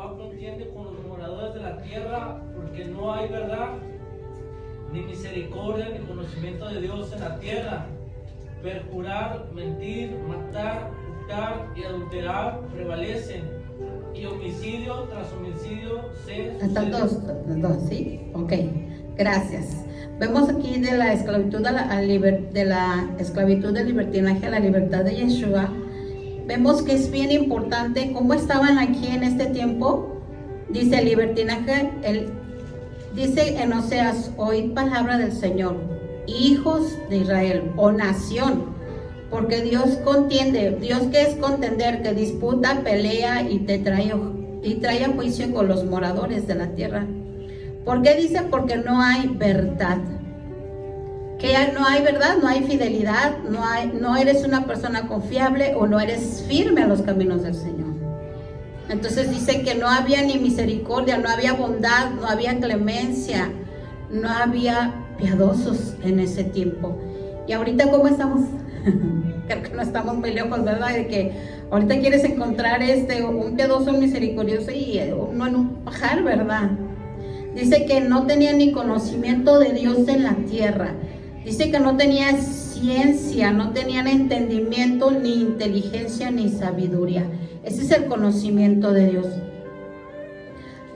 Jehová contiende con los moradores de la tierra, porque no hay verdad, ni misericordia, ni conocimiento de Dios en la tierra. Perjurar, mentir, matar, hurtar y adulterar prevalecen, y homicidio tras homicidio se Están dos, ¿sí? Ok, gracias. Vemos aquí de la esclavitud del libertinaje a la libertad de Yeshua. Vemos que es bien importante cómo estaban aquí en este tiempo. Dice el libertinaje, dice en Oseas: oíd palabra del Señor, hijos de Israel, o nación, porque Dios contiende. Dios, que es contender, que disputa, pelea y trae a juicio con los moradores de la tierra. ¿Por qué dice? Porque no hay verdad. Que no hay verdad, no hay fidelidad, no eres una persona confiable, o no eres firme a los caminos del Señor. Entonces dice que no había ni misericordia, no había bondad, no había clemencia, no había piadosos en ese tiempo. Y ahorita, ¿cómo estamos? Creo que no estamos muy lejos, ¿verdad? De que ahorita quieres encontrar un piadoso, misericordioso, y uno en un pajar, ¿verdad? Dice que no tenía ni conocimiento de Dios en la tierra. Dice que no tenía ciencia, no tenían entendimiento, ni inteligencia, ni sabiduría. Ese es el conocimiento de Dios.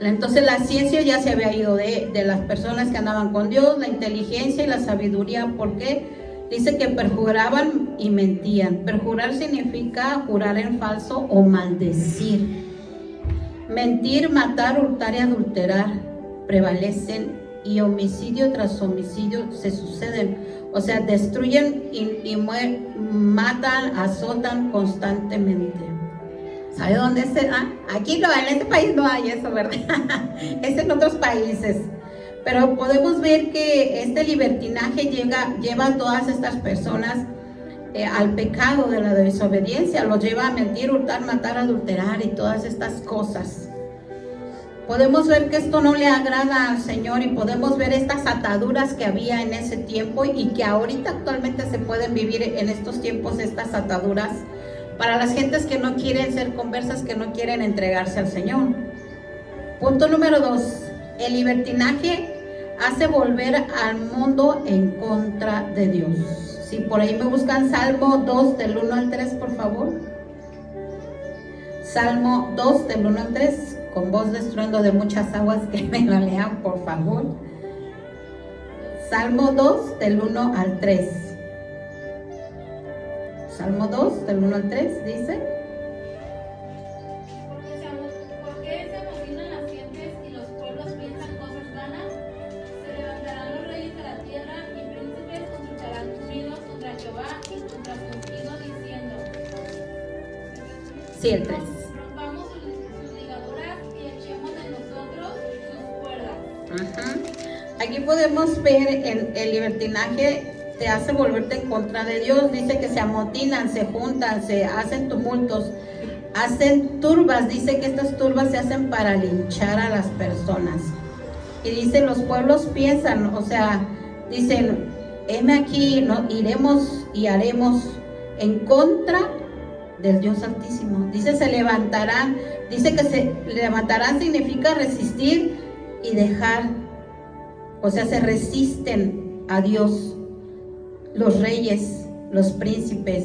Entonces la ciencia ya se había ido de las personas que andaban con Dios, la inteligencia y la sabiduría. ¿Por qué? Dice que perjuraban y mentían. Perjurar significa jurar en falso o maldecir. Mentir, matar, hurtar y adulterar prevalecen, y homicidio tras homicidio se suceden. O sea, destruyen y matan, azotan constantemente. ¿Sabe dónde es? Aquí no, en este país no hay eso, ¿verdad? Es en otros países. Pero podemos ver que este libertinaje lleva a todas estas personas al pecado de la desobediencia. Los lleva a mentir, hurtar, matar, adulterar y todas estas cosas. Podemos ver que esto no le agrada al Señor, y podemos ver estas ataduras que había en ese tiempo, y que ahorita actualmente se pueden vivir en estos tiempos, estas ataduras, para las gentes que no quieren ser conversas, que no quieren entregarse al Señor. Punto número 2. El libertinaje hace volver al mundo en contra de Dios. Si por ahí me buscan Salmo 2 del 1 al 3, por favor. Salmo 2 del 1 al 3, con voz de estruendo de muchas aguas, que me lo lean, por favor. Salmo 2 del 1 al 3. Salmo 2 del 1 al 3 dice: ¿Por qué se amotinan las gentes y los pueblos piensan cosas vanas? Se levantarán los reyes de la tierra, y príncipes consultarán unidos contra Jehová y contra su ungido, diciendo: sí, el 3. rompamos sus ligaduras y echemos de nosotros sus cuerdas. Aquí podemos ver el libertinaje te hace volverte en contra de Dios. Dice que se amotinan, se juntan, se hacen tumultos, hacen turbas. Dice que estas turbas se hacen para linchar a las personas. Y dice, los pueblos piensan, o sea, dicen: heme aquí, ¿no? Iremos y haremos en contra del Dios Altísimo. Dice, se levantarán. Dice que se levantarán significa resistir y dejar. O sea, se resisten a Dios los reyes, los príncipes.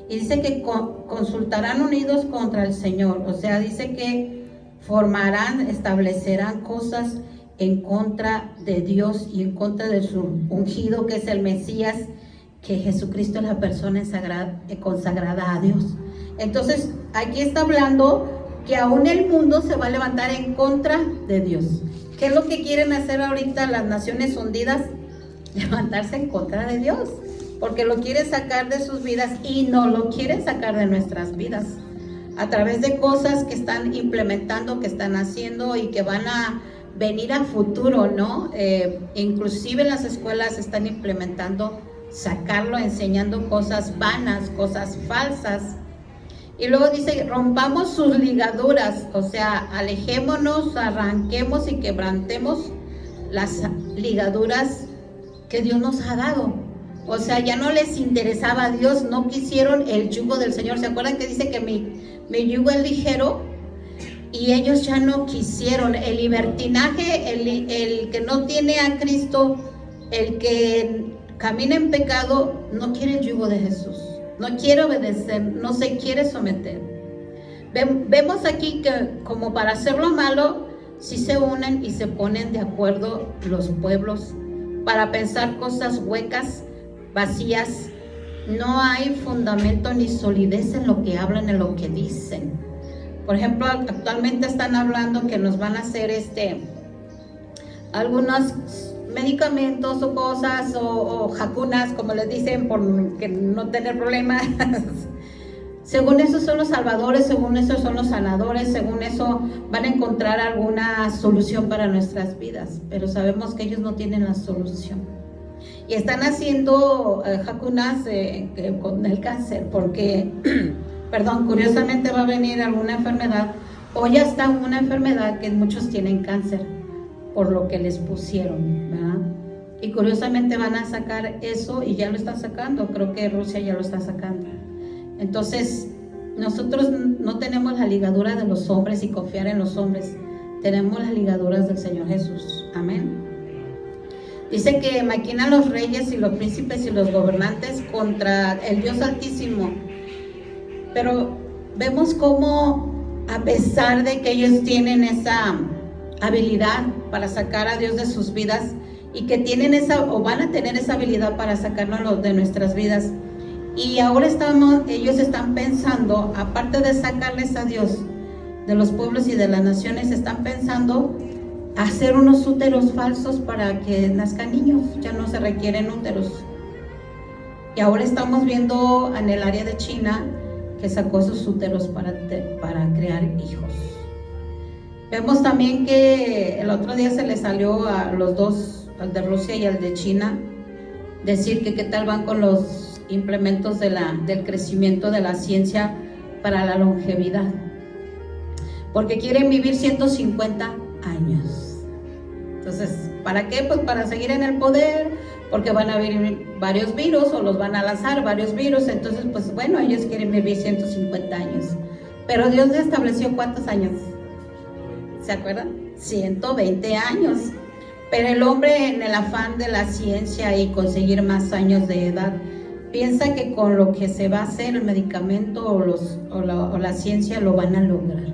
Y dice que consultarán unidos contra el Señor. O sea, dice que formarán, establecerán cosas en contra de Dios y en contra de su ungido, que es el Mesías, que Jesucristo es la persona consagrada a Dios. Entonces, aquí está hablando que aún el mundo se va a levantar en contra de Dios. ¿Qué es lo que quieren hacer ahorita las naciones hundidas? Levantarse en contra de Dios, porque lo quieren sacar de sus vidas, y no lo quieren sacar de nuestras vidas a través de cosas que están implementando, que están haciendo y que van a venir a futuro, ¿no? Inclusive en las escuelas están implementando sacarlo, enseñando cosas vanas, cosas falsas. Y luego dice, rompamos sus ligaduras, o sea, alejémonos, arranquemos y quebrantemos las ligaduras que Dios nos ha dado. O sea, ya no les interesaba a Dios, no quisieron el yugo del Señor. ¿Se acuerdan que dice que mi yugo es ligero? y ellos ya no quisieron. El libertinaje, el que no tiene a Cristo, el que camina en pecado, no quiere el yugo de Jesús, no quiere obedecer, no se quiere someter. Vemos aquí que como para hacer lo malo, sí se unen y se ponen de acuerdo los pueblos para pensar cosas huecas, vacías. No hay fundamento ni solidez en lo que hablan, en lo que dicen. Por ejemplo, actualmente están hablando que nos van a hacer algunos medicamentos o cosas o jacunas, como les dicen, por que no tener problemas. Según eso son los salvadores, según eso son los sanadores, según eso van a encontrar alguna solución para nuestras vidas, pero sabemos que ellos no tienen la solución. Y están haciendo jacunas con el cáncer, porque, perdón, curiosamente va a venir alguna enfermedad, o ya está una enfermedad que muchos tienen cáncer, por lo que les pusieron, ¿verdad? Y curiosamente van a sacar eso, y ya lo están sacando, creo que Rusia ya lo está sacando. Entonces, nosotros no tenemos la ligadura de los hombres y confiar en los hombres, tenemos las ligaduras del Señor Jesús, amén. Dice que maquinan los reyes y los príncipes y los gobernantes contra el Dios Altísimo, pero vemos cómo, a pesar de que ellos tienen esa habilidad para sacar a Dios de sus vidas, y que tienen o van a tener esa habilidad para sacarnos de nuestras vidas, y ahora ellos están pensando, aparte de sacarles a Dios de los pueblos y de las naciones, están pensando hacer unos úteros falsos para que nazcan niños. Ya no se requieren úteros. Y ahora estamos viendo en el área de China que sacó sus úteros para crear hijos. Vemos también que el otro día se le salió a los dos, al de Rusia y al de China, decir que qué tal van con los implementos del crecimiento de la ciencia para la longevidad, porque quieren vivir 150 años. Entonces, ¿para qué? Pues para seguir en el poder, porque van a vivir varios virus o los van a lanzar varios virus. Entonces, pues bueno, ellos quieren vivir 150 años, pero Dios le estableció ¿cuántos años? ¿Se acuerdan? 120 años. Pero el hombre, en el afán de la ciencia y conseguir más años de edad, piensa que con lo que se va a hacer el medicamento o la ciencia lo van a lograr.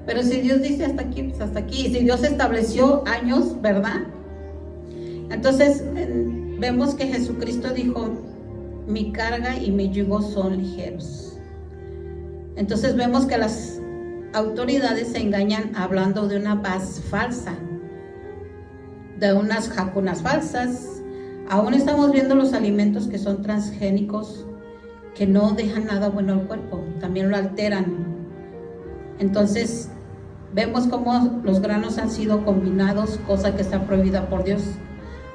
Pero si Dios dice hasta aquí, pues hasta aquí. Si Dios estableció años, ¿verdad? Entonces vemos que Jesucristo dijo: mi carga y mi yugo son ligeros. Entonces vemos que las autoridades se engañan hablando de una paz falsa, de unas jacunas falsas. Aún estamos viendo los alimentos que son transgénicos, que no dejan nada bueno al cuerpo, también lo alteran. Entonces vemos cómo los granos han sido combinados, cosa que está prohibida por Dios,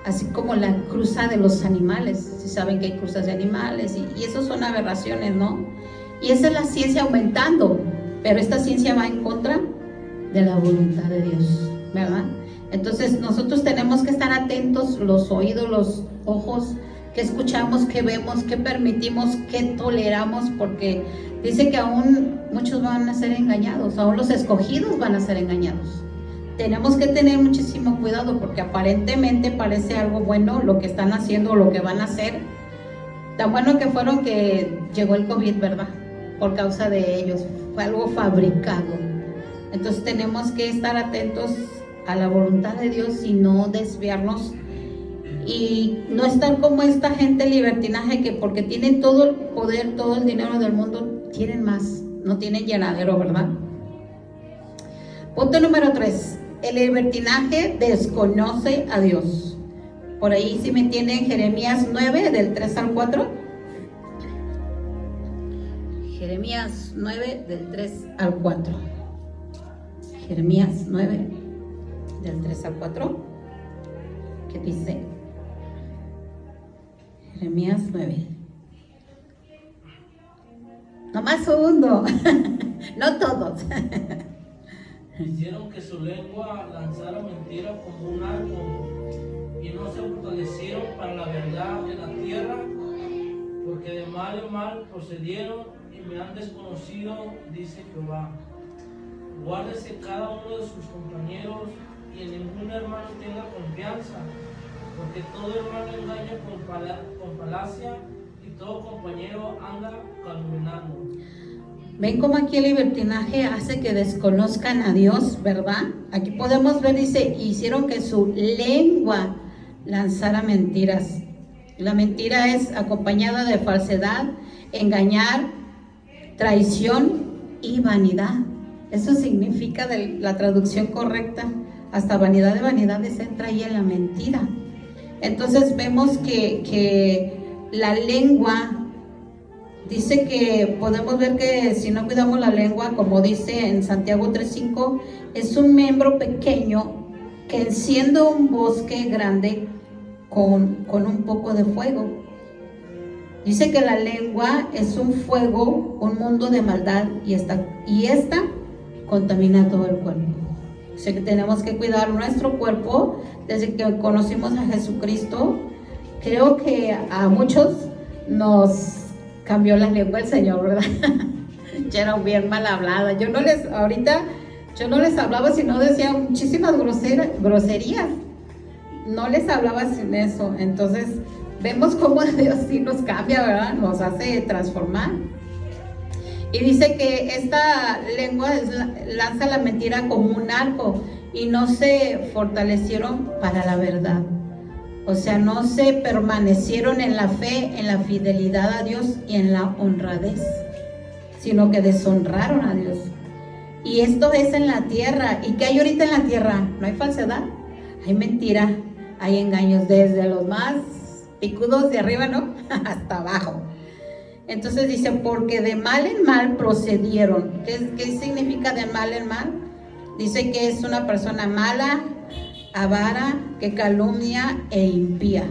así como la cruza de los animales. Si saben que hay cruzas de animales, y eso son aberraciones, ¿no? Y esa es la ciencia aumentando, pero esta ciencia va en contra de la voluntad de Dios, ¿verdad? Entonces nosotros tenemos que estar atentos, los oídos, los ojos, que escuchamos, que vemos, que permitimos, que toleramos, porque dice que aún muchos van a ser engañados, aún los escogidos van a ser engañados. Tenemos que tener muchísimo cuidado, porque aparentemente parece algo bueno lo que están haciendo, lo que van a hacer. Tan bueno que fueron que llegó el COVID, ¿verdad? Por causa de ellos, fue algo fabricado. Entonces tenemos que estar atentos a la voluntad de Dios y no desviarnos, y no estar como esta gente libertinaje que porque tienen todo el poder, todo el dinero del mundo, quieren más, no tienen llenadero, ¿verdad? Punto número 3, el libertinaje desconoce a Dios. Por ahí si me tienen Jeremías 9 del 3 al 4. Jeremías 9 del 3 al 4. Jeremías 9 del 3 al 4, que dice, Jeremías 9, nomás uno, no todos. Hicieron que su lengua lanzara mentira como un arco, y no se fortalecieron para la verdad en la tierra, porque de mal en mal procedieron y me han desconocido, dice Jehová. Guárdese cada uno de sus compañeros y en ningún hermano tenga confianza, porque todo hermano engaña con falacia y todo compañero anda calumniando. Ven cómo aquí el libertinaje hace que desconozcan a Dios, ¿verdad? Aquí podemos ver, dice, hicieron que su lengua lanzara mentiras. La mentira es acompañada de falsedad, engañar, traición y vanidad. Eso significa la traducción correcta. Hasta vanidad de vanidades entra ahí en la mentira. Entonces vemos que la lengua, dice que podemos ver que si no cuidamos la lengua, como dice en Santiago 3:5, es un miembro pequeño que enciende un bosque grande con un poco de fuego. Dice que la lengua es un fuego, un mundo de maldad y esta contamina todo el cuerpo. O sea que tenemos que cuidar nuestro cuerpo. Desde que conocimos a Jesucristo, creo que a muchos nos cambió la lengua el Señor, ¿verdad? Ya era bien mal hablada. Yo no les hablaba, sino decía muchísimas groserías. No les hablaba sin eso. Entonces vemos cómo Dios sí nos cambia, ¿verdad? Nos hace transformar. Y dice que esta lengua lanza la mentira como un arco y no se fortalecieron para la verdad. O sea, no se permanecieron en la fe, en la fidelidad a Dios y en la honradez, sino que deshonraron a Dios. Y esto es en la tierra. ¿Y qué hay ahorita en la tierra? No hay falsedad, hay mentira, hay engaños desde los más picudos de arriba, ¿no? Hasta abajo. Entonces dice, porque de mal en mal procedieron. ¿Qué significa de mal en mal? Dice que es una persona mala, avara, que calumnia e impía.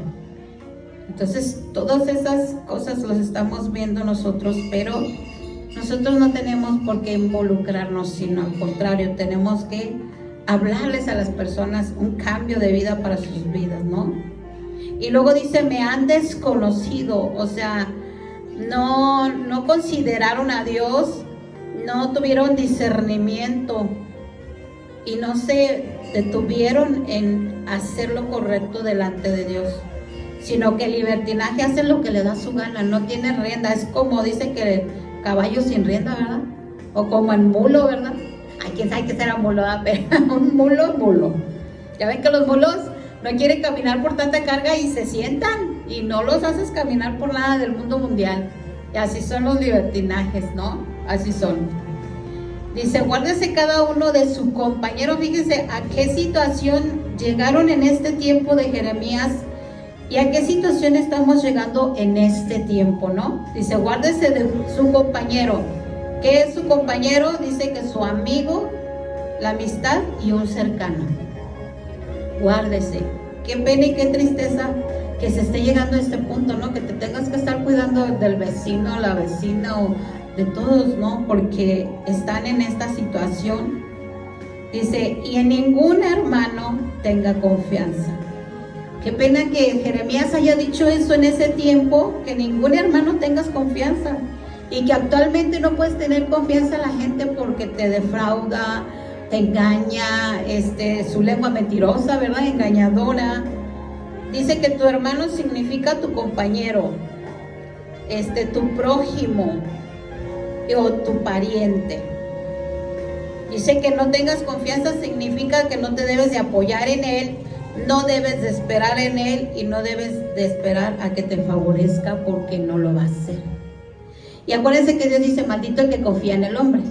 Entonces todas esas cosas las estamos viendo nosotros, pero nosotros no tenemos por qué involucrarnos, sino al contrario, tenemos que hablarles a las personas un cambio de vida para sus vidas, ¿no? Y luego dice, me han desconocido, o sea, no consideraron a Dios, no tuvieron discernimiento y no se detuvieron en hacer lo correcto delante de Dios, sino que el libertinaje hace lo que le da su gana, no tiene rienda. Es como dice que el caballo sin rienda, ¿verdad? O como el mulo, ¿verdad? Ay, quién sabe qué será mulo, ¿verdad? Pero un mulo. Ya ven que los mulos no quieren caminar por tanta carga y se sientan y no los haces caminar por nada del mundo mundial. Y así son los libertinajes, ¿no? Así son. Dice, guárdese cada uno de su compañero. Fíjense a qué situación llegaron en este tiempo de Jeremías y a qué situación estamos llegando en este tiempo, ¿no? Dice, guárdese de su compañero. ¿Qué es su compañero? Dice que su amigo, la amistad y un cercano. Guárdese. Qué pena y qué tristeza que se esté llegando a este punto, ¿no? Que te tengas que estar cuidando del vecino, la vecina o de todos, ¿no? Porque están en esta situación. Dice, y en ningún hermano tenga confianza. Qué pena que Jeremías haya dicho eso en ese tiempo, que ningún hermano tengas confianza. Y que actualmente no puedes tener confianza en la gente porque te defrauda, te engaña, su lengua mentirosa, ¿verdad? Engañadora. Dice que tu hermano significa tu compañero, tu prójimo o tu pariente. Dice que no tengas confianza significa que no te debes de apoyar en él, no debes de esperar en él y no debes de esperar a que te favorezca porque no lo va a hacer. Y acuérdense que Dios dice, maldito el que confía en el hombre,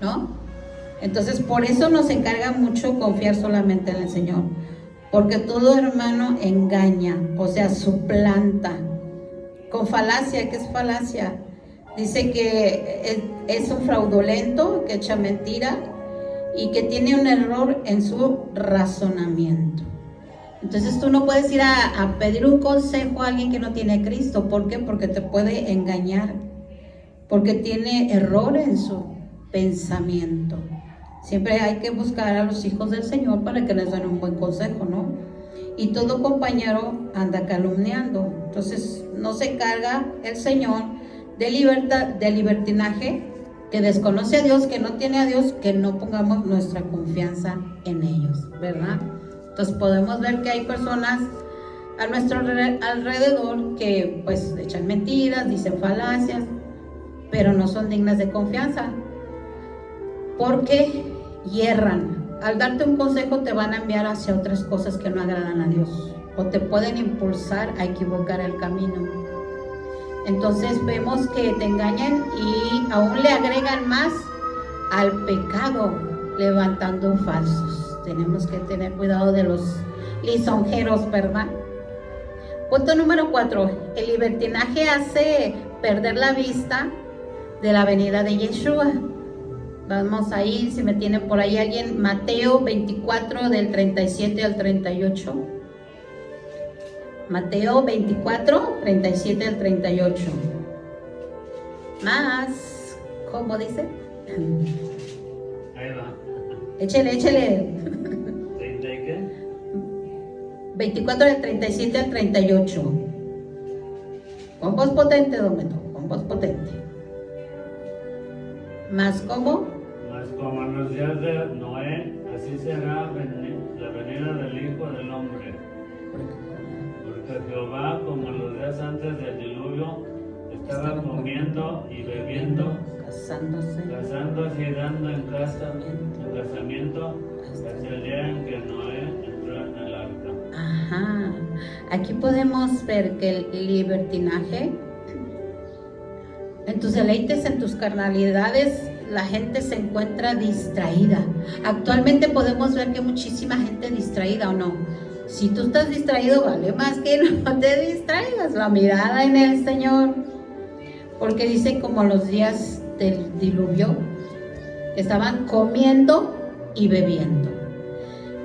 ¿no? Entonces por eso nos encarga mucho confiar solamente en el Señor, porque todo hermano engaña, o sea, suplanta con falacia. ¿Qué es falacia? Dice que es un fraudulento, que echa mentira y que tiene un error en su razonamiento. Entonces tú no puedes ir a pedir un consejo a alguien que no tiene a Cristo. ¿Por qué? Porque te puede engañar, porque tiene error en su pensamiento. Siempre hay que buscar a los hijos del Señor para que les den un buen consejo, ¿no? Y todo compañero anda calumniando. Entonces no se encarga el Señor de libertinaje, que desconoce a Dios, que no tiene a Dios, que no pongamos nuestra confianza en ellos, ¿verdad? Entonces podemos ver que hay personas a nuestro alrededor que pues echan mentiras, dicen falacias, pero no son dignas de confianza, porque hierran. Al darte un consejo te van a enviar hacia otras cosas que no agradan a Dios, o te pueden impulsar a equivocar el camino. Entonces vemos que te engañan y aún le agregan más al pecado, levantando falsos. Tenemos que tener cuidado de los lisonjeros, ¿verdad? Punto número 4. El libertinaje hace perder la vista de la venida de Yeshua. Vamos ahí, si me tiene por ahí alguien, Mateo 24 del 37 al 38. Mateo 24, 37 al 38. Más, ¿cómo dice? Ahí va. Échele. ¿30 y qué? 24 del 37 al 38. Con voz potente, don Beto, con voz potente. Más, ¿cómo? Mas como en los días de Noé, así será la venida del Hijo del Hombre. Porque Jehová, como en los días antes del diluvio, estaba comiendo y bebiendo, casándose y dando en casamiento, hasta el día en que Noé entró en el arca. Ajá. Aquí podemos ver que el libertinaje, en tus deleites, en tus carnalidades, la gente se encuentra distraída. Actualmente podemos ver que hay muchísima gente distraída, ¿o no? Si tú estás distraído, vale más que no te distraigas. La mirada en el Señor. Porque dice como los días del diluvio, que estaban comiendo y bebiendo.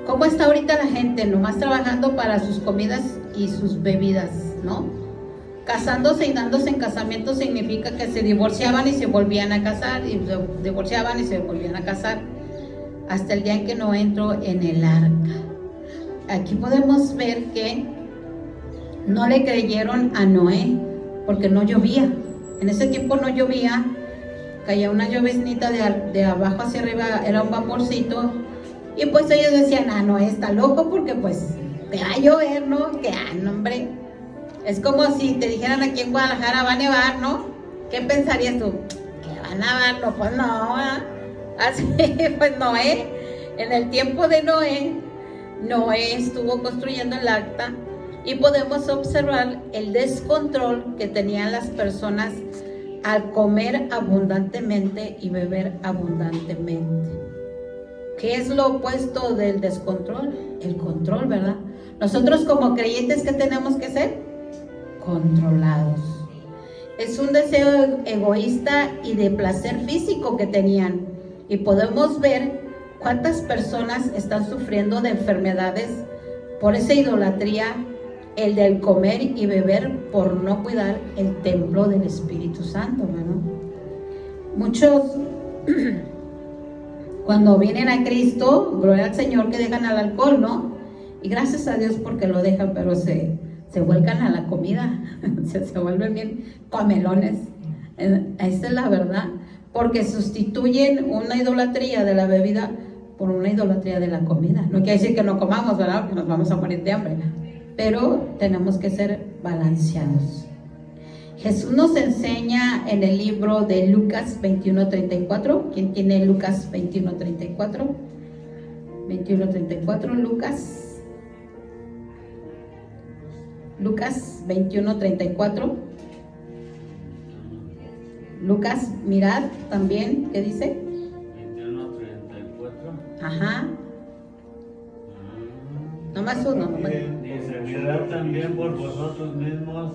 ¿Cómo está ahorita la gente? Nomás trabajando para sus comidas y sus bebidas, ¿no? Casándose y dándose en casamiento significa que se divorciaban y se volvían a casar, y se divorciaban y se volvían a casar, hasta el día en que no entró en el arca. Aquí podemos ver que no le creyeron a Noé porque no llovía. En ese tiempo no llovía, caía una lloveznita de abajo hacia arriba, era un vaporcito, y pues ellos decían, Noé está loco porque pues te va a llover, ¿no? Que no, hombre. Es como si te dijeran aquí en Guadalajara va a nevar, ¿no? ¿Qué pensarías tú? ¿Que va a nevar? No, pues no, ¿eh? Así, pues Noé, en el tiempo de Noé estuvo construyendo el arca y podemos observar el descontrol que tenían las personas al comer abundantemente y beber abundantemente. ¿Qué es lo opuesto del descontrol? El control, ¿verdad? Nosotros como creyentes, ¿qué tenemos que ser? Controlados. Es un deseo egoísta y de placer físico que tenían, y podemos ver cuántas personas están sufriendo de enfermedades por esa idolatría, el del comer y beber, por no cuidar el templo del Espíritu Santo, ¿no? Muchos cuando vienen a Cristo, gloria al Señor, que dejan al alcohol, ¿no? Y gracias a Dios porque lo dejan, pero se vuelcan a la comida, se vuelven bien comelones. Esa es la verdad, porque sustituyen una idolatría de la bebida por una idolatría de la comida. No quiere decir que no comamos, ¿verdad? Porque nos vamos a morir de hambre, pero tenemos que ser balanceados. Jesús nos enseña en el libro de Lucas 21:34. ¿Quién tiene Lucas 21:34? 21:34, Lucas 21:34. Lucas, mirad también, ¿qué dice? 21:34. Ajá. Nomás uno. Dice, mirad también por vosotros mismos,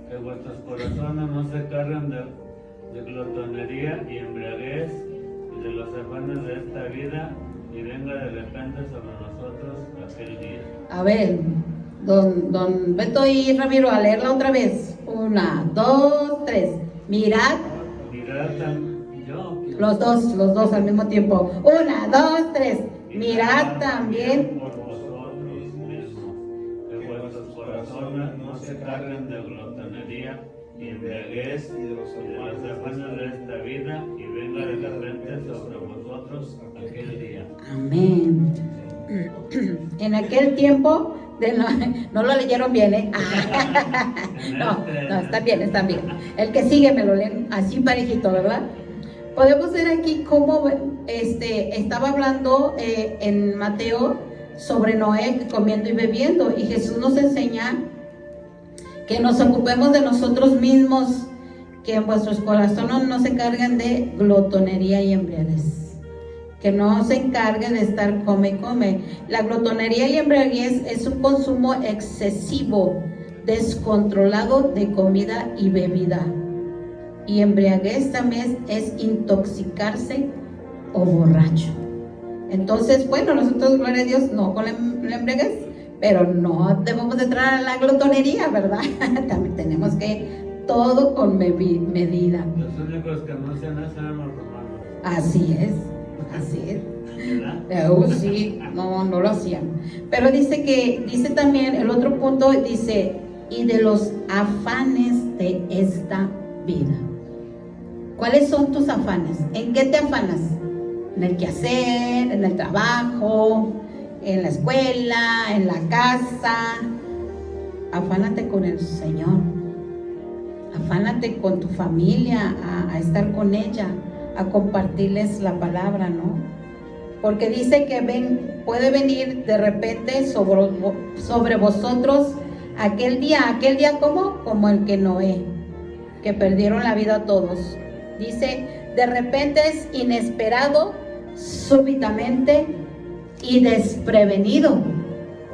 que vuestros corazones no se carguen de glotonería y embriaguez y de los afanes de esta vida, y venga de repente sobre nosotros aquel día. A ver, don Beto y Ramiro, a leerla otra vez. 1, 2, 3. Mirad los dos al mismo tiempo. 1, 2, 3. Mirad también por vosotros mismos, que vuestros corazones no se carguen de glotonería y y embriaguez y de los afanes de esta vida, y venga de repente sobre vosotros aquel día. Amén. En aquel tiempo, no lo leyeron bien, ¿eh? No, están bien, están bien. El que sigue me lo leen así parejito, ¿verdad? Podemos ver aquí cómo estaba hablando en Mateo sobre Noé comiendo y bebiendo, y Jesús nos enseña que nos ocupemos de nosotros mismos, que en vuestros corazones no se carguen de glotonería y embriaguez, que no se encargue de estar come y come. La glotonería y embriaguez es un consumo excesivo, descontrolado de comida y bebida. Y embriaguez también es intoxicarse o borracho. Entonces, bueno, nosotros, gloria a Dios, no con la embriaguez, pero no debemos de entrar a la glotonería, ¿verdad? También tenemos que todo con medida. Los únicos que no hacían eso eran los romanos. Así es, así es. ¿Verdad? Sí, no lo hacían. Pero dice también, el otro punto dice, y de los afanes de esta vida. ¿Cuáles son tus afanes? ¿En qué te afanas? En el quehacer, en el trabajo, en la escuela, en la casa. Afánate con el Señor. Afánate con tu familia, a estar con ella, a compartirles la palabra, ¿no? Porque dice que puede venir de repente sobre vosotros aquel día como el que Noé, que perdieron la vida todos. Dice, de repente es inesperado, súbitamente y desprevenido.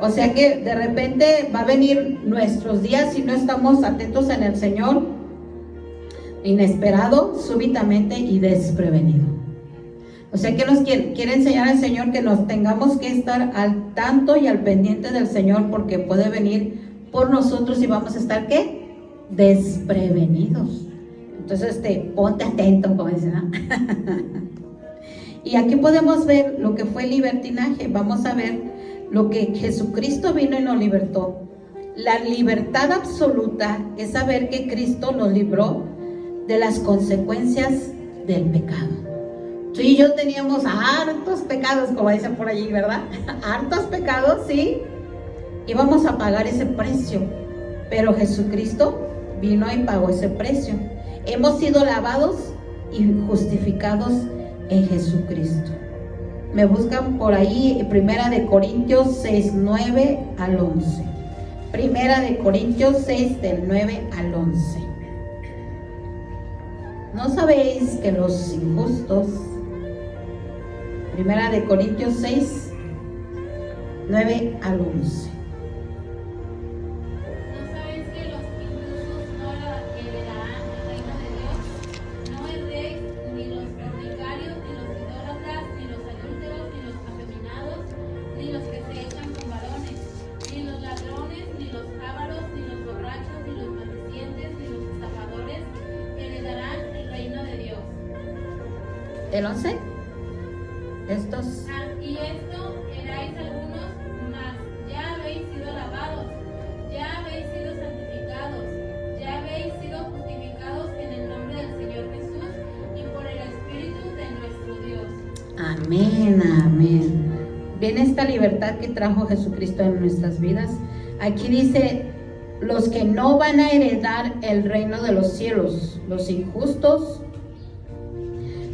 O sea que de repente va a venir nuestros días si no estamos atentos en el Señor. Inesperado, súbitamente y desprevenido. O sea que nos quiere enseñar el Señor que nos tengamos que estar al tanto y al pendiente del Señor, porque puede venir por nosotros y vamos a estar, ¿qué? Desprevenidos. Entonces, ponte atento, como dicen, ¿no? Y aquí podemos ver lo que fue el libertinaje. Vamos a ver lo que Jesucristo vino y nos libertó. La libertad absoluta es saber que Cristo nos libró de las consecuencias del pecado. Tú y yo teníamos hartos pecados, como dicen por allí, ¿verdad? Hartos pecados, sí. Íbamos a pagar ese precio, pero Jesucristo vino y pagó ese precio. Hemos sido lavados y justificados en Jesucristo. Me buscan por ahí, 1 Corintios 6, 9 al 11. 1 Corintios 6, del 9 al 11. ¿No sabéis que los injustos, 1 Corintios 6, 9 al 11. ¿El 11? Estos. Y esto erais algunos, mas ya habéis sido lavados, ya habéis sido santificados, ya habéis sido justificados en el nombre del Señor Jesús y por el Espíritu de nuestro Dios. Amén, amén. Viene esta libertad que trajo Jesucristo en nuestras vidas. Aquí dice, los que no van a heredar el reino de los cielos, los injustos,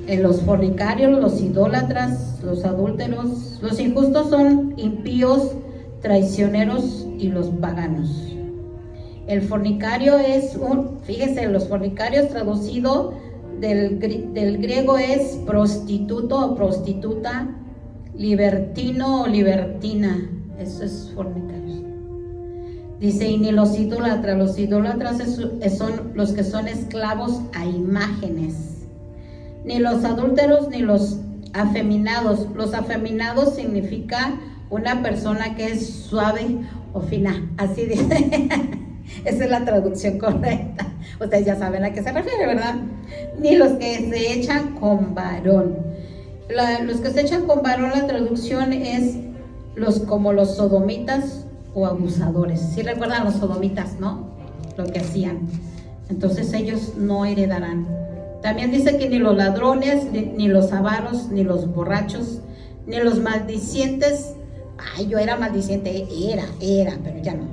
los fornicarios, los idólatras, los adúlteros. Los injustos son impíos, traicioneros y los paganos. El fornicario es fíjese, los fornicarios traducido del griego es prostituto o prostituta, libertino o libertina. Eso es fornicario. Dice, y ni los idólatras son los que son esclavos a imágenes. Ni los adúlteros ni los afeminados. Los afeminados significa una persona que es suave o fina. Así dice. Esa es la traducción correcta. Ustedes ya saben a qué se refiere, ¿verdad? Ni los que se echan con varón. Los que se echan con varón, la traducción es como los sodomitas o abusadores. ¿Sí recuerdan los sodomitas, no? Lo que hacían. Entonces ellos no heredarán. También dice que ni los ladrones, ni los avaros, ni los borrachos, ni los maldicientes. Ay, yo era maldiciente, era, pero ya no.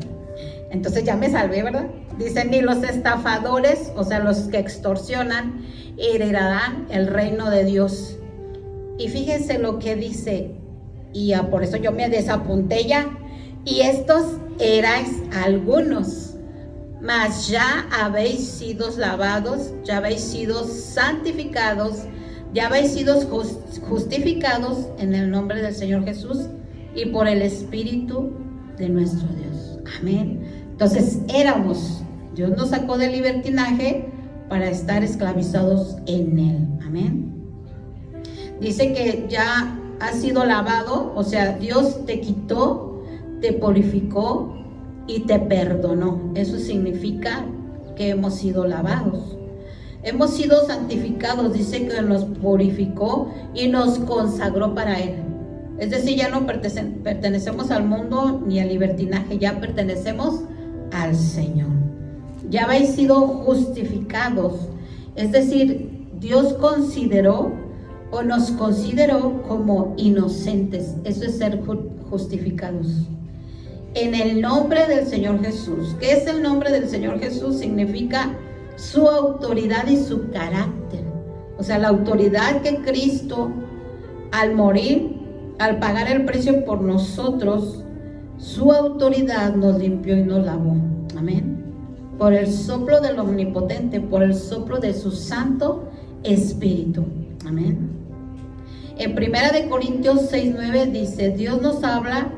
Entonces ya me salvé, ¿verdad? Dice, ni los estafadores, o sea, los que extorsionan, heredarán el reino de Dios. Y fíjense lo que dice, y por eso yo me desapunté ya. Y estos erais algunos, mas ya habéis sido lavados, ya habéis sido santificados, ya habéis sido justificados en el nombre del Señor Jesús y por el Espíritu de nuestro Dios. Amén. Entonces Dios nos sacó del libertinaje para estar esclavizados en Él. Amén. Dice que ya has sido lavado, o sea, Dios te quitó, te purificó y te perdonó. Eso significa que hemos sido lavados. Hemos sido santificados, dice que nos purificó y nos consagró para Él. Es decir, ya no pertenecemos al mundo ni al libertinaje, ya pertenecemos al Señor. Ya habéis sido justificados. Es decir, Dios consideró o nos consideró como inocentes. Eso es ser justificados. En el nombre del Señor Jesús. ¿Qué es el nombre del Señor Jesús? Significa su autoridad y su carácter. O sea, la autoridad que Cristo, al morir, al pagar el precio por nosotros, su autoridad nos limpió y nos lavó. Amén. Por el soplo del Omnipotente, por el soplo de su Santo Espíritu. Amén. En 1 Corintios 6:9 dice, Dios nos habla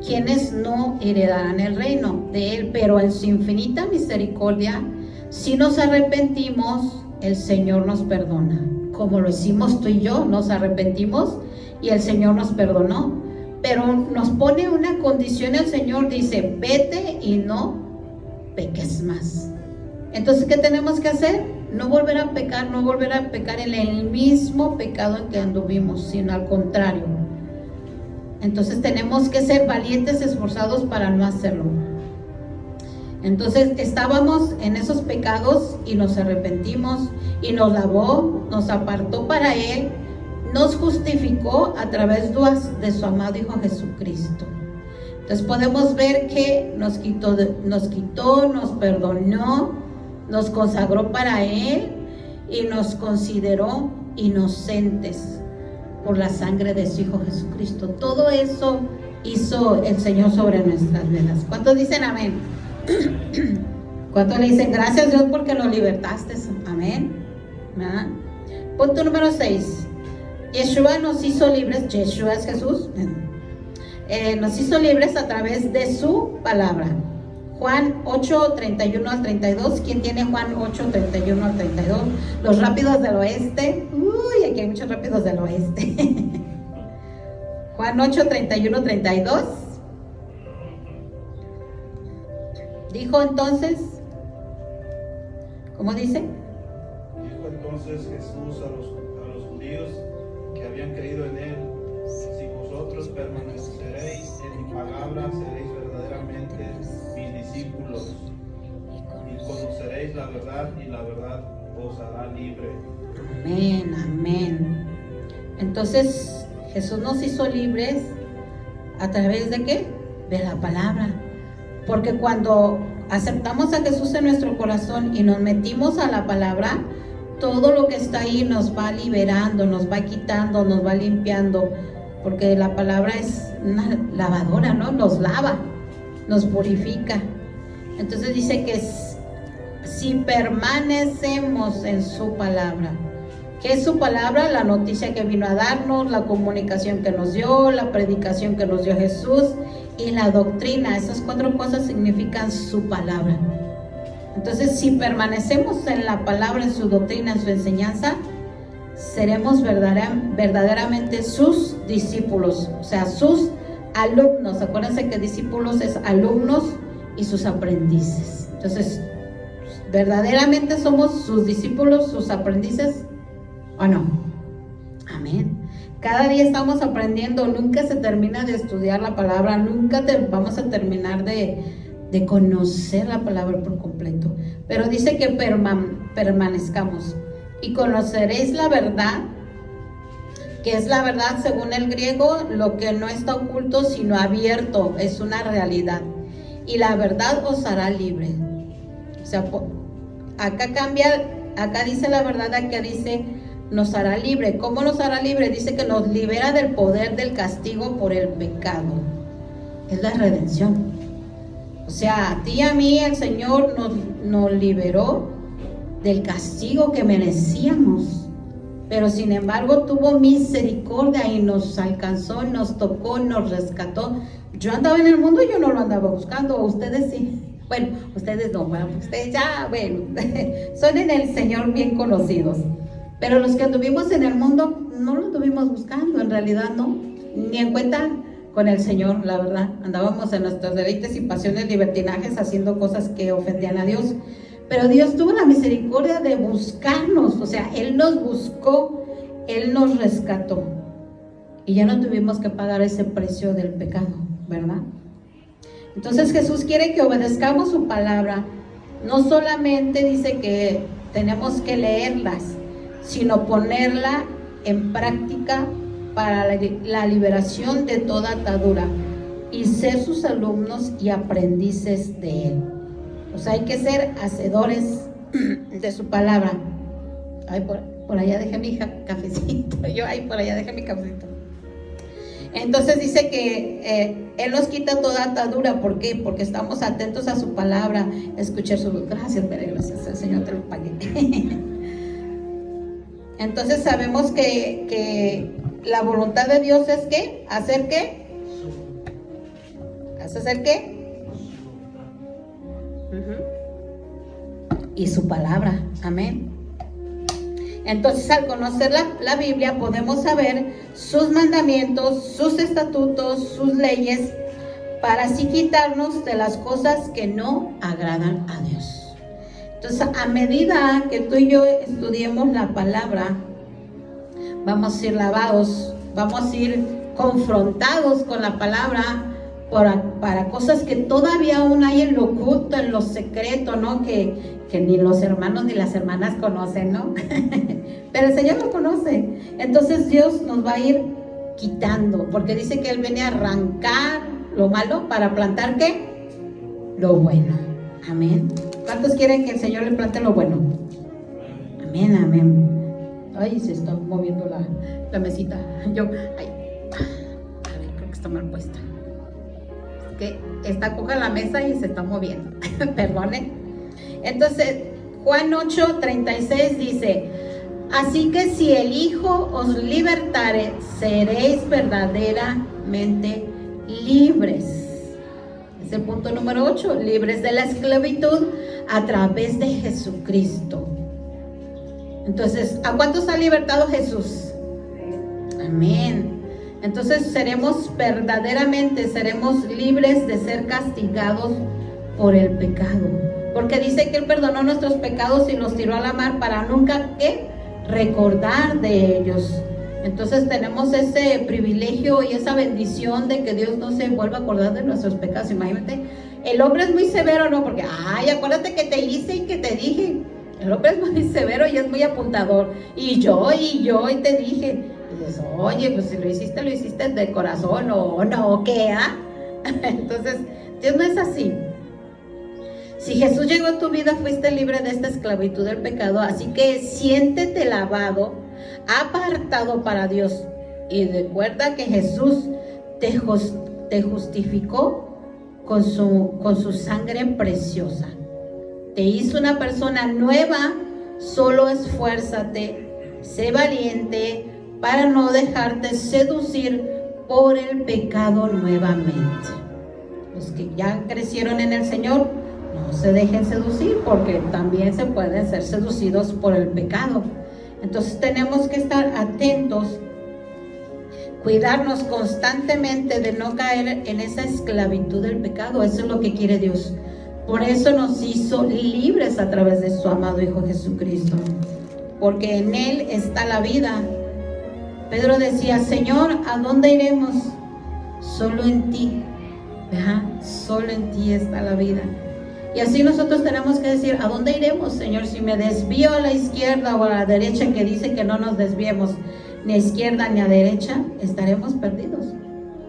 quienes no heredarán el reino de Él, pero en su infinita misericordia, si nos arrepentimos, el Señor nos perdona. Como lo hicimos tú y yo, nos arrepentimos y el Señor nos perdonó. Pero nos pone una condición, el Señor dice, vete y no peques más. Entonces, ¿qué tenemos que hacer? No volver a pecar en el mismo pecado en que anduvimos, sino al contrario. Entonces tenemos que ser valientes, esforzados para no hacerlo. Entonces estábamos en esos pecados y nos arrepentimos y nos lavó, nos apartó para Él, nos justificó a través de su amado Hijo Jesucristo. Entonces podemos ver que nos quitó, nos perdonó, nos consagró para Él y nos consideró inocentes por la sangre de su Hijo Jesucristo. Todo eso hizo el Señor sobre nuestras vidas. ¿Cuántos dicen amén? ¿Cuántos le dicen gracias Dios porque nos libertaste? Amén. ¿Ah? Punto número 6. Yeshua nos hizo libres. Yeshua es Jesús. Nos hizo libres a través de su palabra. Juan 8, 31 al 32. ¿Quién tiene Juan 8, 31 al 32? Los rápidos del oeste. Uy, aquí hay muchos rápidos del oeste. Juan 8, 31, 32. Dijo entonces, ¿cómo dice? Dijo entonces Jesús a los judíos que habían creído en Él, si vosotros permaneceréis en mi palabra, seréis verdaderamente mis discípulos, y conoceréis la verdad, y la verdad os hará libre. Amén, amén. Entonces, Jesús nos hizo libres ¿a través de qué? De la palabra. Porque cuando aceptamos a Jesús en nuestro corazón y nos metimos a la palabra, todo lo que está ahí nos va liberando, nos va quitando, nos va limpiando. Porque la palabra es una lavadora, ¿no? Nos lava, nos purifica. Entonces dice que si permanecemos en su palabra. ¿Qué es su palabra? La noticia que vino a darnos, la comunicación que nos dio, la predicación que nos dio Jesús y la doctrina. Esas 4 cosas significan su palabra. Entonces, si permanecemos en la palabra, en su doctrina, en su enseñanza, seremos verdaderamente sus discípulos, o sea, sus alumnos. Acuérdense que discípulos es alumnos y sus aprendices. Entonces, verdaderamente somos sus discípulos, sus aprendices, ¿o no? Amén. Cada día estamos aprendiendo, nunca se termina de estudiar la palabra, nunca vamos a terminar de de conocer la palabra por completo. Pero dice que permanezcamos y conoceréis la verdad, que es la verdad según el griego, lo que no está oculto sino abierto, es una realidad. Y la verdad os hará libre. O sea, acá cambia, acá dice la verdad, acá dice nos hará libre. ¿Cómo nos hará libre? Dice que nos libera del poder del castigo por el pecado. Es la redención. O sea, a ti y a mí el Señor nos liberó del castigo que merecíamos. Pero sin embargo tuvo misericordia y nos alcanzó, nos tocó, nos rescató. Yo andaba en el mundo y yo no lo andaba buscando. Ustedes sí. Bueno, ustedes no, bueno, ustedes ya, bueno, son en el Señor bien conocidos. Pero los que anduvimos en el mundo no lo estuvimos buscando, en realidad no. Ni en cuenta con el Señor, la verdad. Andábamos en nuestros deleites y pasiones, libertinajes, haciendo cosas que ofendían a Dios. Pero Dios tuvo la misericordia de buscarnos, o sea, Él nos buscó, Él nos rescató. Y ya no tuvimos que pagar ese precio del pecado, ¿verdad? Entonces Jesús quiere que obedezcamos su palabra. No solamente dice que tenemos que leerlas, sino ponerla en práctica para la liberación de toda atadura y ser sus alumnos y aprendices de Él. O sea, hay que ser hacedores de su palabra. Ay, por allá dejé mi cafecito. Por allá dejé mi cafecito. Entonces dice que Él nos quita toda atadura. ¿Por qué? Porque estamos atentos a su palabra, escuchar su voz. Gracias, gracias, el Señor te lo pague. Entonces sabemos que la voluntad de Dios es ¿qué? ¿Hacer qué? ¿Hacer qué? Y su palabra, amén. Entonces al conocer la Biblia podemos saber sus mandamientos, sus estatutos, sus leyes, para así quitarnos de las cosas que no agradan a Dios. Entonces a medida que tú y yo estudiemos la palabra, vamos a ir lavados, vamos a ir confrontados con la palabra para cosas que todavía aún hay en lo oculto, en lo secreto, ¿no? Que ni los hermanos ni las hermanas conocen, ¿no? Pero el Señor lo conoce. Entonces Dios nos va a ir quitando, porque dice que Él viene a arrancar lo malo para plantar ¿qué? Lo bueno. Amén. ¿Cuántos quieren que el Señor le plante lo bueno? Amén, amén. Ay, se está moviendo la mesita. Creo que está mal puesta. Que está coja la mesa y se está moviendo. Perdone. Entonces, Juan 8:36 dice: así que si el Hijo os libertare, seréis verdaderamente libres. Es el punto número 8, libres de la esclavitud a través de Jesucristo. Entonces, ¿a cuántos ha libertado Jesús? Amén. Entonces seremos libres de ser castigados por el pecado. Porque dice que Él perdonó nuestros pecados y los tiró a la mar para nunca ¿qué? Recordar de ellos. Entonces tenemos ese privilegio y esa bendición de que Dios no se vuelva a acordar de nuestros pecados. Imagínate, el hombre es muy severo, ¿no? Porque, acuérdate que te hice y que te dije. El hombre es muy severo y es muy apuntador. Y yo te dije. Y dices, oye, pues si lo hiciste de corazón o no, ¿qué? Entonces, Dios no es así. Si Jesús llegó a tu vida, fuiste libre de esta esclavitud del pecado. Así que siéntete lavado, apartado para Dios. Y recuerda que Jesús te justificó con su sangre preciosa. Te hizo una persona nueva. Solo esfuérzate, sé valiente para no dejarte seducir por el pecado nuevamente. Los que ya crecieron en el Señor, no se dejen seducir, porque también se pueden ser seducidos por el pecado. Entonces tenemos que estar atentos, cuidarnos constantemente de no caer en esa esclavitud del pecado. Eso es lo que quiere Dios. Por eso nos hizo libres a través de su amado Hijo Jesucristo, porque en Él está la vida. Pedro decía: Señor, ¿a dónde iremos? Solo en ti ¿verdad? Solo en ti está la vida. Y así nosotros tenemos que decir, ¿a dónde iremos, Señor? Si me desvío a la izquierda o a la derecha, que dice que no nos desviemos ni a izquierda ni a derecha, estaremos perdidos.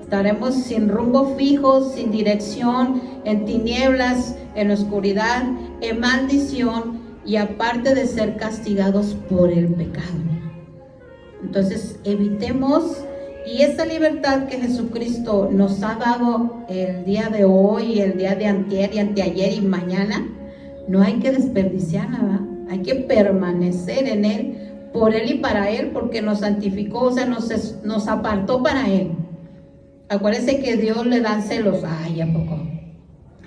Estaremos sin rumbo fijo, sin dirección, en tinieblas, en oscuridad, en maldición y aparte de ser castigados por el pecado. Entonces evitemos, y esa libertad que Jesucristo nos ha dado el día de hoy, el día de antier y anteayer y mañana, no hay que desperdiciarla, ¿verdad? Hay que permanecer en Él, por Él y para Él, porque nos santificó, o sea, nos apartó para Él. Acuérdense que Dios le dan celos. Ay, ¿a poco?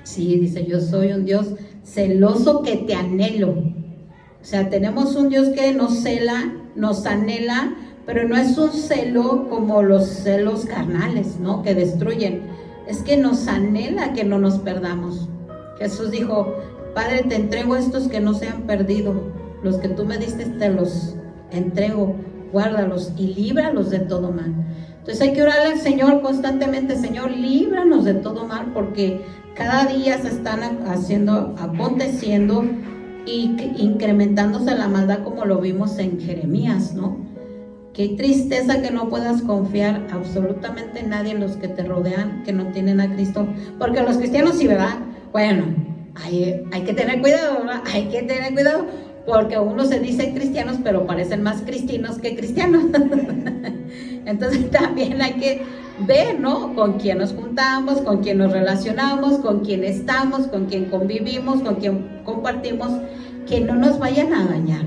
Sí, dice, yo soy un Dios celoso que te anhelo. O sea, tenemos un Dios que nos cela, nos anhela, pero no es un celo como los celos carnales, ¿no? Que destruyen. Es que nos anhela que no nos perdamos. Jesús dijo, Padre, te entrego a estos que no se han perdido. Los que tú me diste te los entrego. Guárdalos y líbralos de todo mal. Entonces hay que orarle al Señor constantemente. Señor, líbranos de todo mal, porque cada día se están aconteciendo y incrementándose la maldad, como lo vimos en Jeremías, ¿no? Qué tristeza que no puedas confiar absolutamente en nadie, en los que te rodean, que no tienen a Cristo. Porque los cristianos sí, ¿verdad? Bueno, hay que tener cuidado, ¿verdad? Hay que tener cuidado, porque unos se dicen cristianos, pero parecen más cristinos que cristianos. Entonces también hay que ver, ¿no? Con quién nos juntamos, con quién nos relacionamos, con quién estamos, con quién convivimos, con quién compartimos, que no nos vayan a dañar.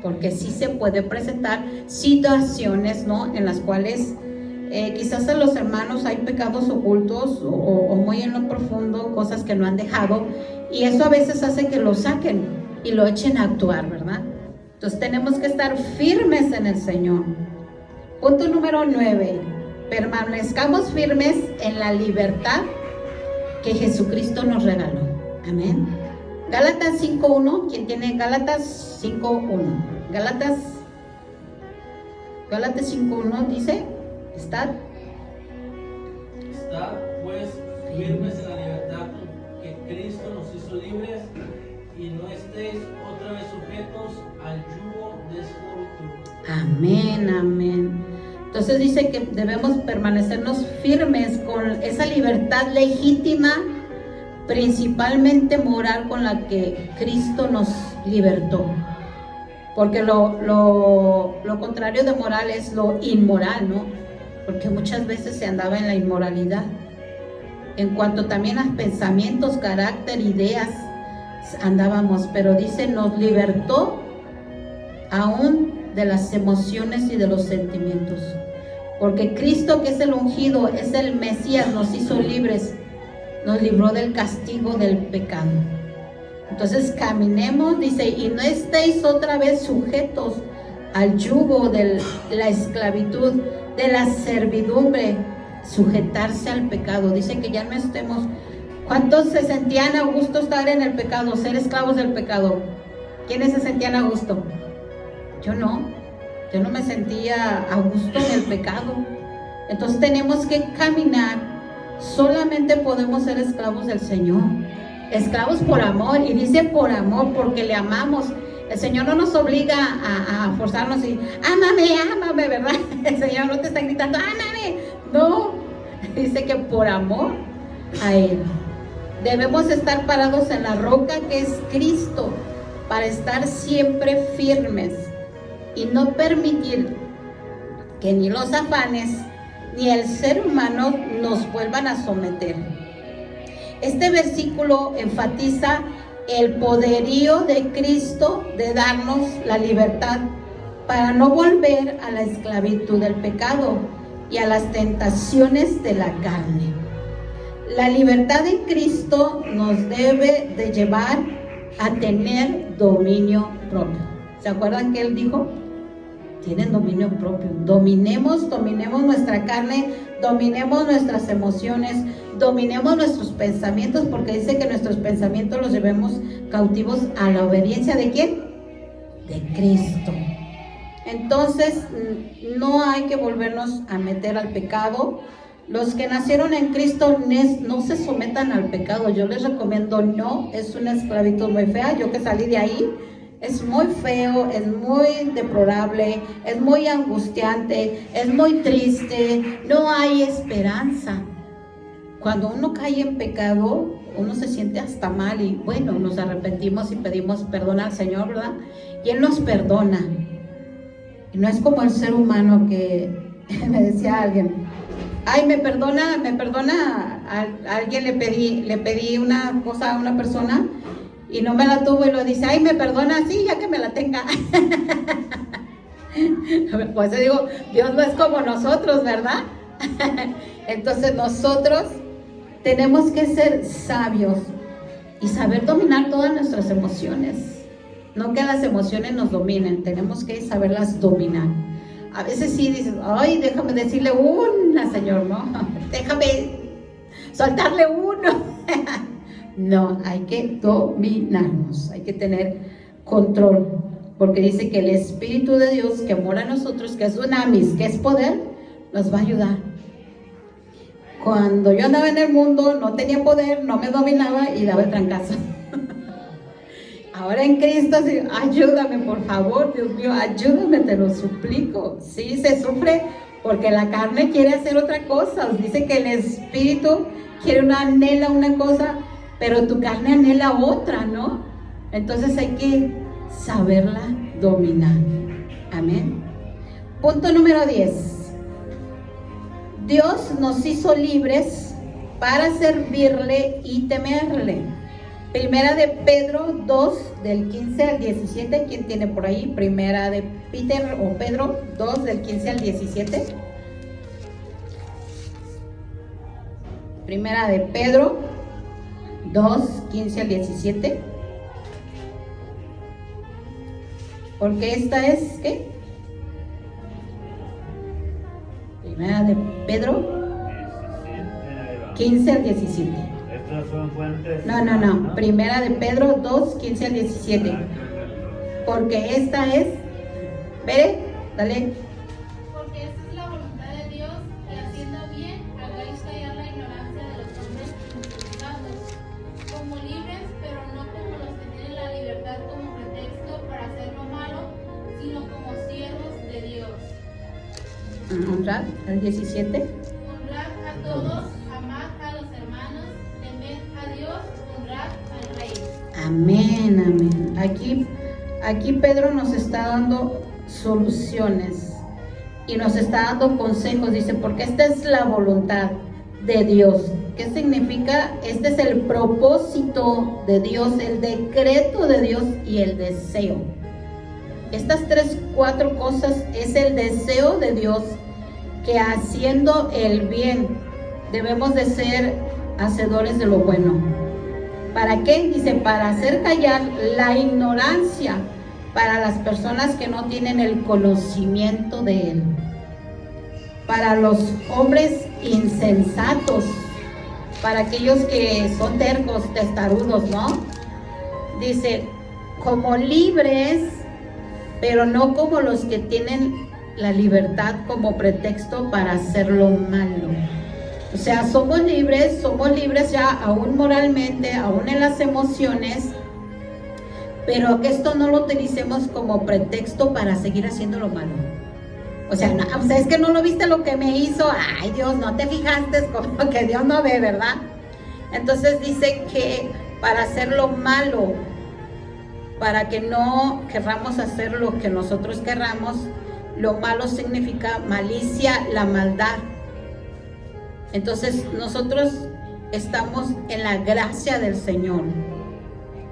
Porque sí se puede presentar situaciones, ¿no? En las cuales quizás en los hermanos hay pecados ocultos o muy en lo profundo, cosas que no han dejado, y eso a veces hace que lo saquen y lo echen a actuar, ¿verdad? Entonces tenemos que estar firmes en el Señor. Punto número 9. Permanezcamos firmes en la libertad que Jesucristo nos regaló. Amén. Gálatas 5.1. ¿Quién tiene Gálatas 5.1? Gálatas 5.1 dice, Estad pues firmes en la libertad que Cristo nos hizo libres, y no estéis otra vez sujetos al yugo de esclavitud. Amén, amén. Entonces dice que debemos permanecernos firmes con esa libertad legítima, principalmente moral, con la que Cristo nos libertó. Porque lo contrario de moral es lo inmoral, ¿no? Porque muchas veces se andaba en la inmoralidad. En cuanto también a pensamientos, carácter, ideas, andábamos, pero dice, nos libertó aún de las emociones y de los sentimientos. Porque Cristo, que es el ungido, es el Mesías, nos hizo libres, nos libró del castigo del pecado. Entonces caminemos, dice, y no estéis otra vez sujetos al yugo de la esclavitud, de la servidumbre, sujetarse al pecado. Dice que ya no estemos. ¿Cuántos se sentían a gusto estar en el pecado, ser esclavos del pecado? ¿Quiénes se sentían a gusto? Yo no me sentía a gusto en el pecado. Entonces tenemos que caminar. Solamente podemos ser esclavos del Señor, esclavos por amor, y dice por amor, porque le amamos. El Señor no nos obliga a forzarnos y ámame, ¿verdad? El Señor no te está gritando, ámame. No, dice que por amor a Él. Debemos estar parados en la roca que es Cristo, para estar siempre firmes y no permitir que ni los afanes ni el ser humano nos vuelvan a someter. Este versículo enfatiza el poderío de Cristo de darnos la libertad para no volver a la esclavitud del pecado y a las tentaciones de la carne. La libertad en Cristo nos debe de llevar a tener dominio propio. ¿Se acuerdan que Él dijo? Tienen dominio propio. Dominemos nuestra carne, dominemos nuestras emociones, dominemos nuestros pensamientos, porque dice que nuestros pensamientos los llevemos cautivos a la obediencia ¿de quién? De Cristo. Entonces no hay que volvernos a meter al pecado. Los que nacieron en Cristo no se sometan al pecado. Yo les recomiendo no, es una esclavitud muy fea. Yo que salí de ahí, es muy feo, es muy deplorable, es muy angustiante, es muy triste, no hay esperanza. Cuando uno cae en pecado, uno se siente hasta mal y bueno, nos arrepentimos y pedimos perdón al Señor, ¿verdad? Y Él nos perdona. Y no es como el ser humano que me decía alguien, ay, me perdona, a alguien le pedí una cosa a una persona y no me la tuvo y lo dice, ay, me perdona, sí, ya que me la tenga. Pues digo, Dios no es como nosotros, ¿verdad? Entonces nosotros tenemos que ser sabios y saber dominar todas nuestras emociones. No que las emociones nos dominen, tenemos que saberlas dominar. A veces sí dices, ay, déjame decirle una, Señor, no, déjame soltarle uno. No, hay que dominarnos, hay que tener control, porque dice que el Espíritu de Dios que mora en nosotros, que es dunamis, que es poder, nos va a ayudar. Cuando yo andaba en el mundo, no tenía poder, no me dominaba y daba el trancazo. Ahora en Cristo, ayúdame por favor, Dios mío, ayúdame, te lo suplico. Sí, se sufre porque la carne quiere hacer otra cosa. Dice que el Espíritu anhela una cosa, pero tu carne anhela otra, ¿no? Entonces hay que saberla dominar. Amén. Punto número 10. Dios nos hizo libres para servirle y temerle. Primera de Pedro 2, del 15 al 17. ¿Quién tiene por ahí? Primera de Pedro 2, del 15 al 17. Primera de Pedro 2, 15 al 17. Porque esta es, ¿qué? Primera de Pedro 15 al 17. Estas son fuentes. No. Primera de Pedro 2, 15 al 17. Porque esta es, ¿ve? Dale. Porque esta es la voluntad de Dios, que haciendo bien hagáis callar la ignorancia de los hombres insensatos, como libres, pero no como los que tienen la libertad como pretexto para hacer lo malo, sino como siervos de Dios. Honrad al 17. Honrad a todos, amad a los hermanos, temed a Dios, honrad al Rey. Amén. Aquí Pedro nos está dando soluciones y nos está dando consejos. Dice, porque esta es la voluntad de Dios. ¿Qué significa? Este es el propósito de Dios, el decreto de Dios y el deseo. Estas 4 cosas es el deseo de Dios, que haciendo el bien debemos de ser hacedores de lo bueno. ¿Para qué? Dice, para hacer callar la ignorancia para las personas que no tienen el conocimiento de Él, para los hombres insensatos, para aquellos que son tercos, testarudos, ¿no? Dice, como libres, pero no como los que tienen la libertad como pretexto para hacer lo malo. O sea, somos libres ya aún moralmente, aún en las emociones, pero que esto no lo utilicemos como pretexto para seguir haciendo lo malo. O sea, es que no lo viste lo que me hizo, ay Dios, no te fijaste, como que Dios no ve, ¿verdad? Entonces dice que para hacer lo malo, para que no querramos hacer lo que nosotros querramos, lo malo significa malicia, la maldad. Entonces nosotros estamos en la gracia del Señor.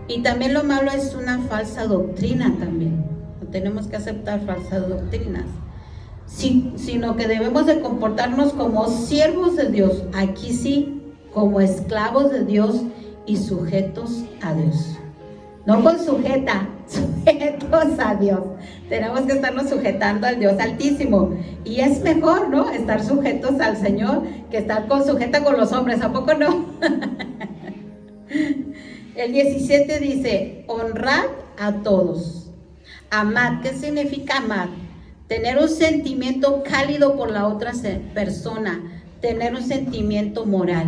Y también lo malo es una falsa doctrina también. No tenemos que aceptar falsas doctrinas, sino que debemos de comportarnos como siervos de Dios. Aquí sí, como esclavos de Dios y sujetos a Dios. No con sujeta, sujetos a Dios. Tenemos que estarnos sujetando al Dios Altísimo. Y es mejor, ¿no? Estar sujetos al Señor que estar sujeta con los hombres. ¿A poco no? El 17 dice, honrad a todos. Amad, ¿qué significa amar? Tener un sentimiento cálido por la otra persona. tener un sentimiento moral.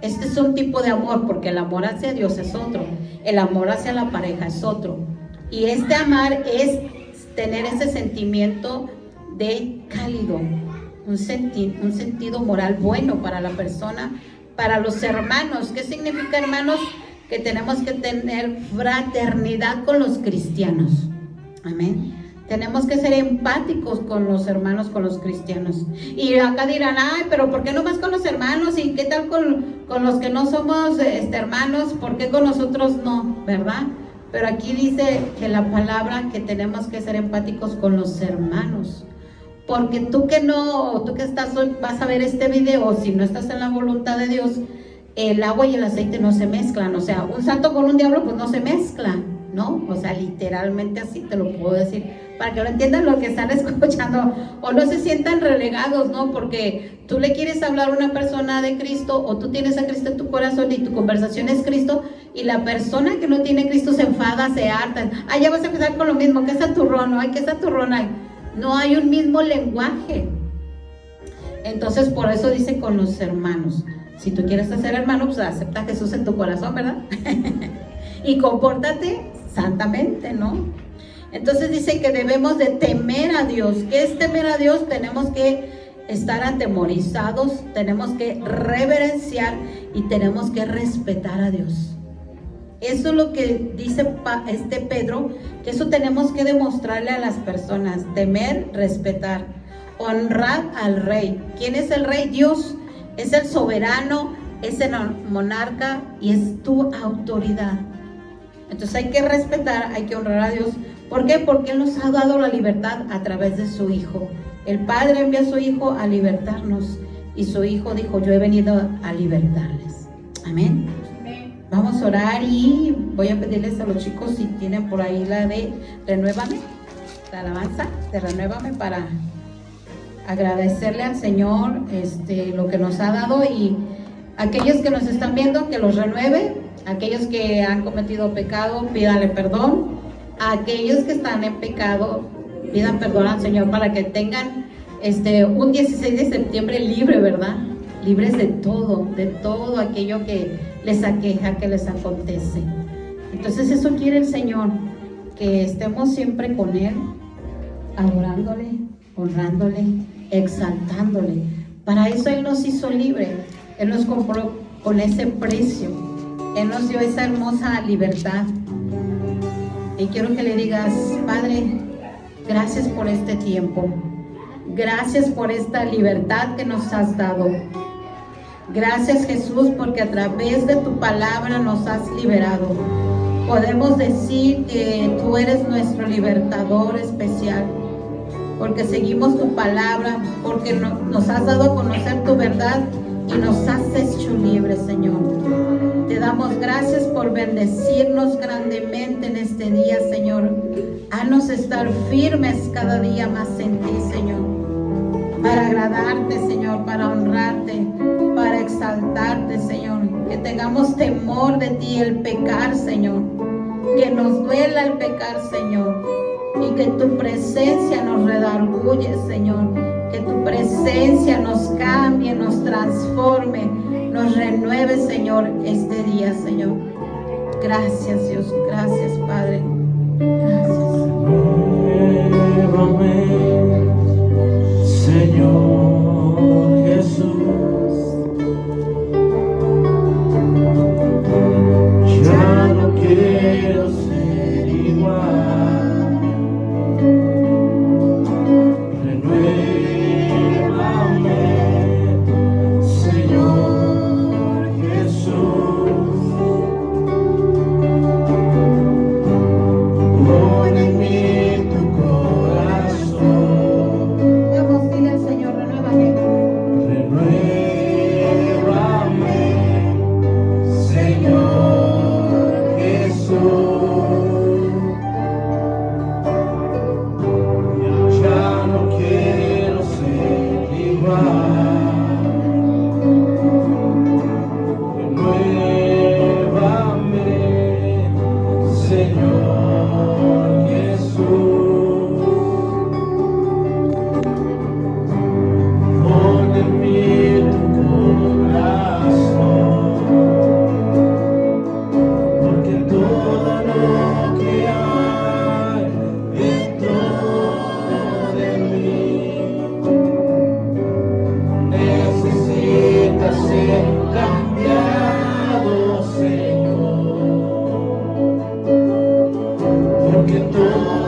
Este es un tipo de amor, porque el amor hacia Dios es otro, el amor hacia la pareja es otro. Y este amar es tener ese sentimiento de cálido, un sentido moral bueno para la persona, para los hermanos. ¿Qué significa, hermanos? Que tenemos que tener fraternidad con los cristianos. Amén. Tenemos que ser empáticos con los hermanos, con los cristianos. Y acá dirán, ay, pero ¿por qué no más con los hermanos? ¿Y qué tal con los que no somos hermanos? ¿Por qué con nosotros no? ¿Verdad? Pero aquí dice que la palabra que tenemos que ser empáticos con los hermanos. Porque tú que estás hoy, vas a ver este video, si no estás en la voluntad de Dios, el agua y el aceite no se mezclan. O sea, un santo con un diablo pues no se mezclan, ¿no? O sea, literalmente así te lo puedo decir, para que lo entiendan lo que están escuchando, o no se sientan relegados, ¿no? Porque tú le quieres hablar a una persona de Cristo, o tú tienes a Cristo en tu corazón y tu conversación es Cristo, y la persona que no tiene Cristo se enfada, se harta. Ay, ya vas a empezar con lo mismo, ¿qué saturrón? Ay, ¿qué saturrón hay? No hay un mismo lenguaje. Entonces, por eso dice con los hermanos. Si tú quieres ser hermano, pues acepta a Jesús en tu corazón, ¿verdad? Y compórtate santamente, ¿no? Entonces dice que debemos de temer a Dios. ¿Qué es temer a Dios? Tenemos que estar atemorizados, tenemos que reverenciar y tenemos que respetar a Dios. Eso es lo que dice Pedro, que eso tenemos que demostrarle a las personas: temer, respetar, honrar al rey. ¿Quién es el rey? Dios. Es el soberano, es el monarca y es tu autoridad. Entonces hay que respetar, hay que honrar a Dios. ¿Por qué? Porque Él nos ha dado la libertad a través de su Hijo. El Padre envió a su Hijo a libertarnos y su Hijo dijo: yo he venido a libertarles. Amén. Vamos a orar y voy a pedirles a los chicos si tienen por ahí la de Renuévame, la alabanza de Renuévame, para agradecerle al Señor lo que nos ha dado, y aquellos que nos están viendo, que los renueve. Aquellos que han cometido pecado, pídanle perdón. A aquellos que están en pecado, pidan perdón al Señor para que tengan un 16 de septiembre libre, ¿verdad? Libres de todo aquello que les aqueja, que les acontece. Entonces eso quiere el Señor, que estemos siempre con Él, adorándole, honrándole, exaltándole. Para eso Él nos hizo libre. Él nos compró con ese precio. Él nos dio esa hermosa libertad. Y quiero que le digas: Padre, gracias por este tiempo. Gracias por esta libertad que nos has dado. Gracias, Jesús, porque a través de tu palabra nos has liberado. Podemos decir que tú eres nuestro libertador especial, porque seguimos tu palabra, porque nos has dado a conocer tu verdad y nos has hecho libres, Señor. Te damos gracias por bendecirnos grandemente en este día, Señor. Haznos estar firmes cada día más en ti, Señor, para agradarte, Señor, para honrarte, para exaltarte, Señor. Que tengamos temor de ti, el pecar, Señor. Que nos duela el pecar, Señor. Y que tu presencia nos redarguye, Señor. Que tu presencia nos cambie, nos transforme, nos renueve, Señor, este día, Señor. Gracias, Dios. Gracias, Padre. Gracias. Renuévame, Señor Jesús. Ya no quiero ser igual. porque todo